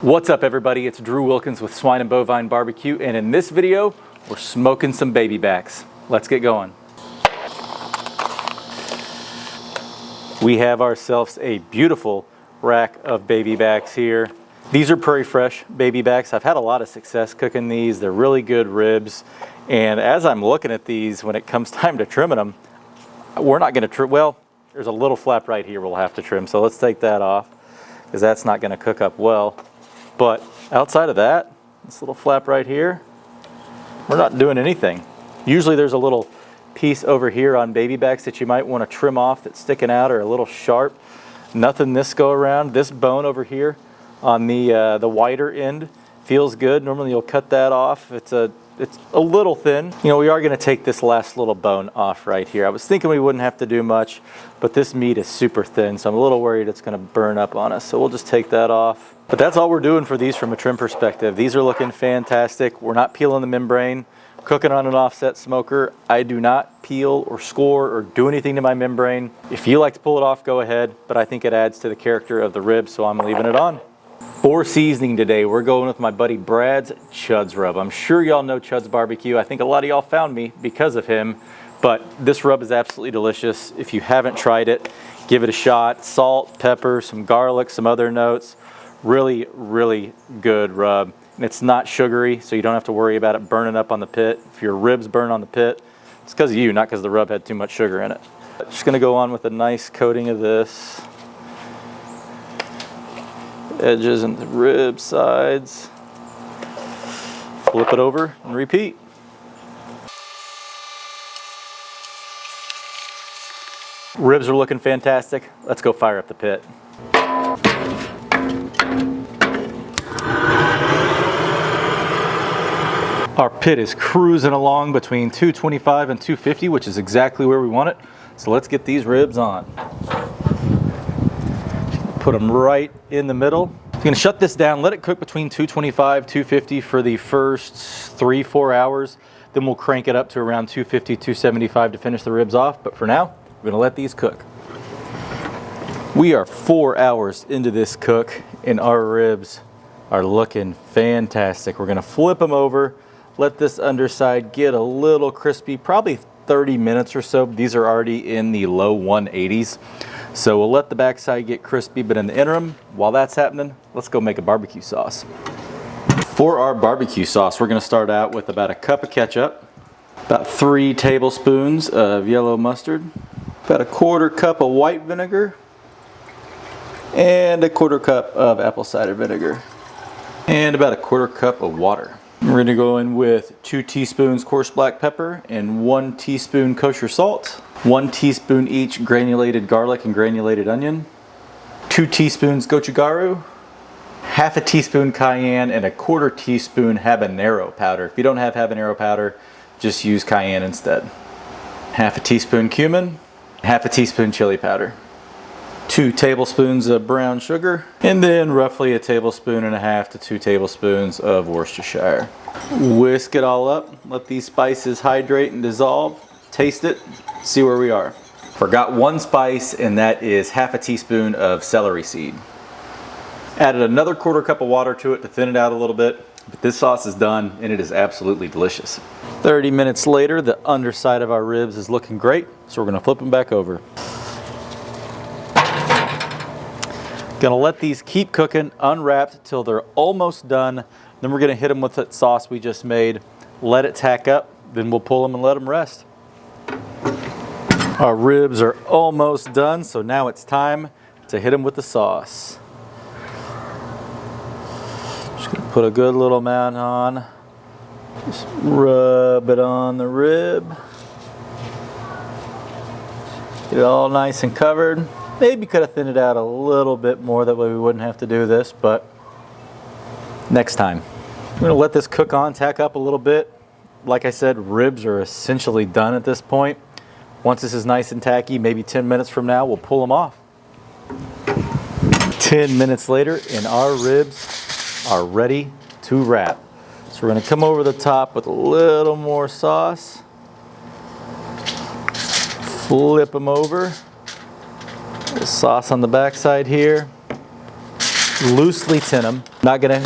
What's up everybody, it's Drew Wilkins with Swine and Bovine Barbecue, and in this video, we're smoking some baby backs. Let's get going. We have ourselves a beautiful rack of baby backs here. These are Prairie Fresh baby backs. I've had a lot of success cooking these. They're really good ribs. And as I'm looking at these, when it comes time to trimming them, we're not gonna trim, well, there's a little flap right here we'll have to trim. So let's take that off because that's not gonna cook up well. But outside of that, this little flap right here, we're not doing anything. Usually there's a little piece over here on baby backs that you might want to trim off that's sticking out or a little sharp. Nothing this go around. This bone over here on the wider end feels good. Normally you'll cut that off. It's a little thin. You know, we are going to take this last little bone off right here. I was thinking we wouldn't have to do much, but this meat is super thin, so I'm a little worried it's going to burn up on us. So we'll just take that off. But that's all we're doing for these from a trim perspective. These are looking fantastic. We're not peeling the membrane. Cooking on an offset smoker, I do not peel or score or do anything to my membrane. If you like to pull it off, go ahead, but I think it adds to the character of the rib, so I'm leaving it on. For seasoning today, we're going with my buddy Brad's Chud's Rub. I'm sure y'all know Chud's Barbecue. I think a lot of y'all found me because of him, but this rub is absolutely delicious. If you haven't tried it, give it a shot. Salt, pepper, some garlic, some other notes. Really, really good rub. And it's not sugary, so you don't have to worry about it burning up on the pit. If your ribs burn on the pit, it's because of you, not because the rub had too much sugar in it. Just gonna go on with a nice coating of this. Edges and the rib sides. Flip it over and repeat. Ribs are looking fantastic. Let's go fire up the pit. Our pit is cruising along between 225 and 250, which is exactly where we want it. So let's get these ribs on. Put them right in the middle. You're gonna shut this down, let it cook between 225, 250 for the first 3-4 hours. Then we'll crank it up to around 250, 275 to finish the ribs off. But for now, we're gonna let these cook. We are 4 hours into this cook and our ribs are looking fantastic. We're gonna flip them over. Let this underside get a little crispy, probably 30 minutes or so. These are already in the low 180s. So we'll let the backside get crispy, but in the interim, while that's happening, let's go make a barbecue sauce. For our barbecue sauce, we're gonna start out with about a cup of ketchup, about 3 tablespoons of yellow mustard, about a 1/4 cup of white vinegar, and a 1/4 cup of apple cider vinegar, and about a 1/4 cup of water. We're going to go in with 2 teaspoons coarse black pepper and 1 teaspoon kosher salt, 1 teaspoon each granulated garlic and granulated onion, 2 teaspoons gochugaru, 1/2 teaspoon cayenne, and a 1/4 teaspoon habanero powder. If you don't have habanero powder, just use cayenne instead. 1/2 teaspoon cumin, 1/2 teaspoon chili powder, 2 tablespoons of brown sugar, and then roughly 1.5 tablespoons to 2 tablespoons of Worcestershire. Whisk it all up, let these spices hydrate and dissolve, taste it, see where we are. Forgot one spice, and that is 1/2 teaspoon of celery seed. Added another 1/4 cup of water to it to thin it out a little bit, but this sauce is done and it is absolutely delicious. 30 minutes later, the underside of our ribs is looking great, so we're gonna flip them back over. Gonna let these keep cooking unwrapped till they're almost done. Then we're gonna hit them with that sauce we just made, let it tack up, then we'll pull them and let them rest. Our ribs are almost done, so now it's time to hit them with the sauce. Just gonna put a good little amount on. Just rub it on the rib. Get it all nice and covered. Maybe could have thinned it out a little bit more, that way we wouldn't have to do this, but next time. I'm gonna let this cook on, tack up a little bit. Like I said, ribs are essentially done at this point. Once this is nice and tacky, maybe 10 minutes from now, we'll pull them off. 10 minutes later, and our ribs are ready to wrap. So we're gonna come over the top with a little more sauce. Flip them over. The sauce on the back side here. Loosely tin them. Not gonna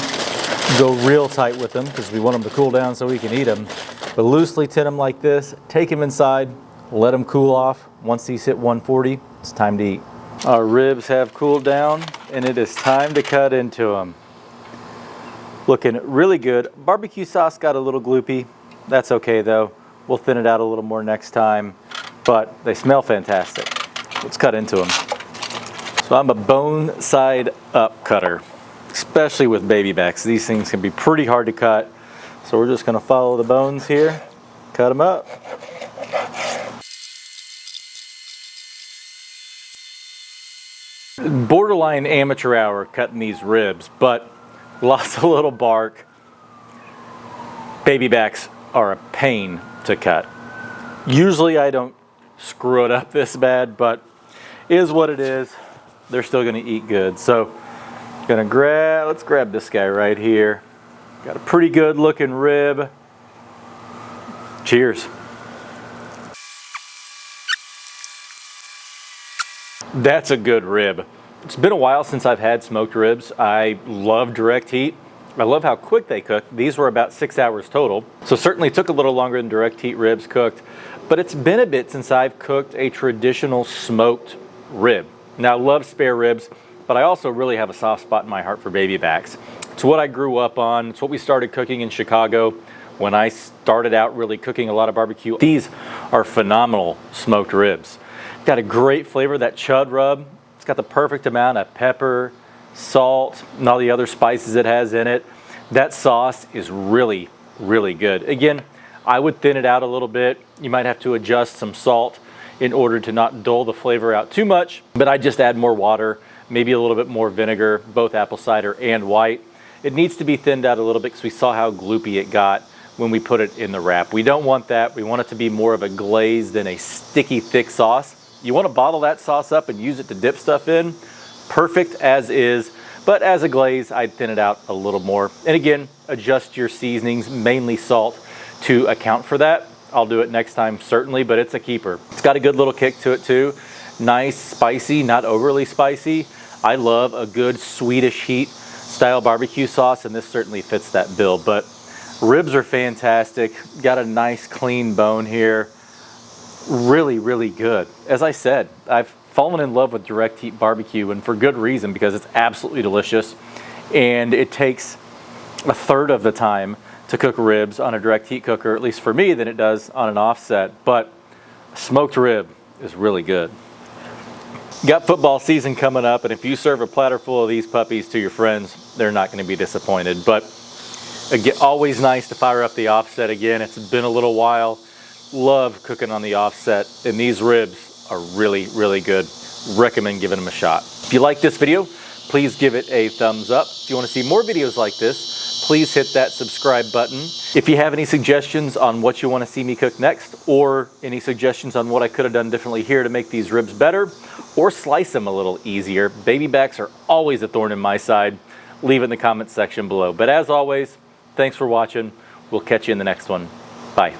go real tight with them because we want them to cool down so we can eat them. But loosely tin them like this, take them inside, let them cool off. Once these hit 140, it's time to eat. Our ribs have cooled down and it is time to cut into them. Looking really good. Barbecue sauce got a little gloopy. That's okay though. We'll thin it out a little more next time, but they smell fantastic. Let's cut into them. So I'm a bone side up cutter, especially with baby backs. These things can be pretty hard to cut. So we're just gonna follow the bones here, cut them up. Borderline amateur hour cutting these ribs, but lots of little bark. Baby backs are a pain to cut. Usually I don't screw it up this bad, but it is what it is. They're still gonna eat good. So let's grab this guy right here. Got a pretty good looking rib. Cheers. That's a good rib. It's been a while since I've had smoked ribs. I love direct heat. I love how quick they cook. These were about 6 hours total. So certainly took a little longer than direct heat ribs cooked, but it's been a bit since I've cooked a traditional smoked rib. Now I love spare ribs, but I also really have a soft spot in my heart for baby backs. It's what I grew up on. It's what we started cooking in Chicago when I started out really cooking a lot of barbecue. These are phenomenal smoked ribs. Got a great flavor, that chud rub. It's got the perfect amount of pepper, salt, and all the other spices it has in it. That sauce is really, really good. Again, I would thin it out a little bit. You might have to adjust some salt in order to not dull the flavor out too much, but I just add more water, maybe a little bit more vinegar, both apple cider and white. It needs to be thinned out a little bit because we saw how gloopy it got when we put it in the wrap. We don't want that. We want it to be more of a glaze than a sticky, thick sauce. You want to bottle that sauce up and use it to dip stuff in. Perfect as is, but as a glaze, I'd thin it out a little more. And again, adjust your seasonings, mainly salt, to account for that. I'll do it next time, certainly, but it's a keeper. It's got a good little kick to it too. Nice, spicy, not overly spicy. I love a good Swedish heat style barbecue sauce, and this certainly fits that bill. But ribs are fantastic. Got a nice clean bone here. Really, really good. As I said, I've fallen in love with direct heat barbecue, and for good reason, because it's absolutely delicious. And it takes a third of the time to cook ribs on a direct heat cooker, at least for me, than it does on an offset. But a smoked rib is really good. Got football season coming up, and if you serve a platter full of these puppies to your friends, they're not going to be disappointed. But again, always nice to fire up the offset again. It's been a little while. Love cooking on the offset, and these ribs are really, really good. Recommend giving them a shot. If you like this video, please give it a thumbs up. If you want to see more videos like this, please hit that subscribe button. If you have any suggestions on what you want to see me cook next, or any suggestions on what I could have done differently here to make these ribs better, or slice them a little easier, baby backs are always a thorn in my side. Leave it in the comments section below. But as always, thanks for watching. We'll catch you in the next one. Bye.